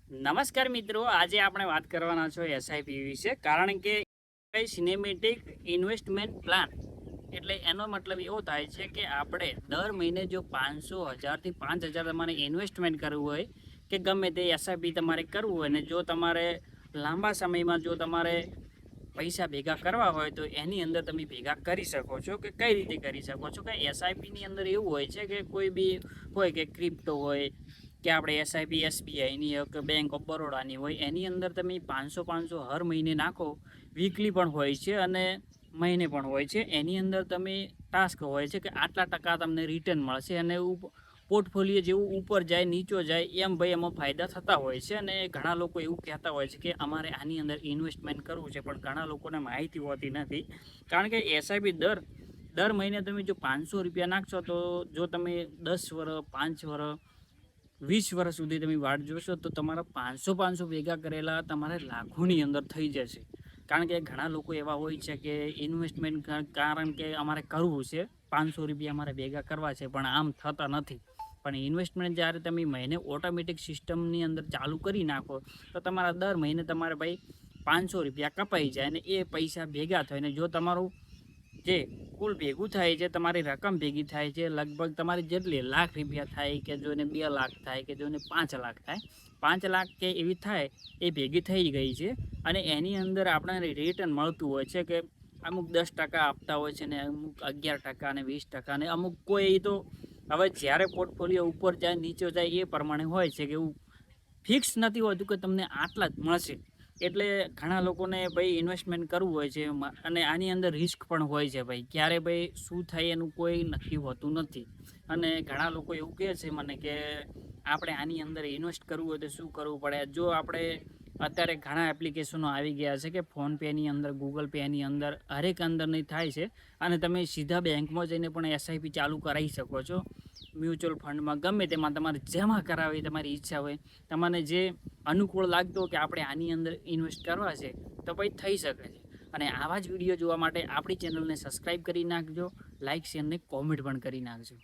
નમસ્કાર મિત્રો, આજે આપણે વાત કરવાના છો એસઆઈપી વિશે. કારણ કે કઈ સિનેમેટિક ઇન્વેસ્ટમેન્ટ પ્લાન એટલે એનો મતલબ એવો થાય છે કે આપણે દર મહિને જો 500,000 થી 5,000 તમારે ઇન્વેસ્ટમેન્ટ કરવું હોય કે ગમે તે એસઆઈપી તમારે કરવું હોય, અને જો તમારે લાંબા સમયમાં જો તમારે પૈસા ભેગા કરવા હોય તો એની અંદર તમે ભેગા કરી શકો છો. કે કઈ રીતે કરી શકો છો કે એસઆઈપીની અંદર એવું હોય છે કે કોઈ બી હોય કે ક્રિપ્ટો હોય કે આપણે એસઆઈપી એસબીઆઈની કે બેંક ઓફ બરોડાની હોય, એની અંદર તમે 500 હર મહિને નાખો. વીકલી પણ હોય છે અને મહિને પણ હોય છે. એની અંદર તમે ટાસ્ક હોય છે કે આટલા ટકા તમને રિટર્ન મળશે, અને પોર્ટફોલિયો જેવું ઉપર જાય નીચો જાય એમ ભાઈ એમાં ફાયદા થતા હોય છે. અને ઘણા લોકો એવું કહેતા હોય છે કે અમારે આની અંદર ઇન્વેસ્ટમેન્ટ કરવું છે, પણ ઘણા લોકોને માહિતી હોતી નથી. કારણ કે એસઆઈપી દર મહિને તમે જો ₹500 નાખશો તો જો તમે 10 વર્ષ 5 વર્ષ 20 વર્ષ સુધી તમે વાટ જોશો તો તમારા 500 ભેગા કરેલા તમારે લાખોની અંદર થઈ જશે. કારણ કે ઘણા લોકો એવા હોય છે કે ઇન્વેસ્ટમેન્ટ કારણ કે અમારે કરવું છે, ₹500 અમારે ભેગા કરવા છે, પણ આમ થતા નથી. પણ ઇન્વેસ્ટમેન્ટ જ્યારે તમે મહિને ઓટોમેટિક સિસ્ટમની અંદર ચાલુ કરી નાખો તો તમારા દર મહિને તમારે ભાઈ ₹500 કપાઈ જાય, અને એ પૈસા ભેગા થાય. અને જો તમારું જે કુલ ભેગું થાય છે, તમારી રકમ ભેગી થાય છે, લગભગ તમારી જેટલી ₹1,00,000 થાય કે જોઈને 2,00,000 થાય કે જોઈને 5,00,000 થાય, 5,00,000 કે એવી થાય એ ભેગી થઈ ગઈ છે. અને એની અંદર આપણને રિટર્ન મળતું હોય છે કે અમુક 10% આપતા હોય છે, ને અમુક 11% અને 20%, અને અમુક કોઈ તો હવે જ્યારે પોર્ટફોલિયો ઉપર જાય નીચે જાય એ પ્રમાણે હોય છે કે એવું ફિક્સ નથી હોતું કે તમને આટલા જ મળશે. એટલે ઘણા લોકોને ભાઈ ઇન્વેસ્ટમેન્ટ કરવું હોય છે, અને આની અંદર રિસ્ક પણ હોય છે ભાઈ. ક્યારે ભાઈ શું થાય એનું કોઈ નક્કી હોતું નથી. અને ઘણા લોકો એવું કહે છે મને કે આપણે આની અંદર ઇન્વેસ્ટ કરવું હોય તો શું કરવું પડે. જો આપણે અત્યારે ઘણા એપ્લિકેશનો આવી ગયા છે કે ફોનપેની અંદર, ગૂગલ પેની અંદર, હરેક અંદરની થાય છે. અને તમે સીધા બેંકમાં જઈને પણ એસઆઈપી ચાલુ કરાવી શકો છો. મ્યુચ્યુઅલ ફંડમાં ગમે તેમાં તમારે જેમાં કરાવી તમારી ઈચ્છા હોય, તમને જે અનુકૂળ લાગતો કે આપણે આની અંદર ઇન્વેસ્ટ કરવા છે તો ભાઈ થઈ શકે છે. અને આવા જ વિડીયો જોવા માટે આપણી ચેનલને સબસ્ક્રાઈબ કરી નાખજો, લાઇક શેર ને કોમેન્ટ પણ કરી નાખજો.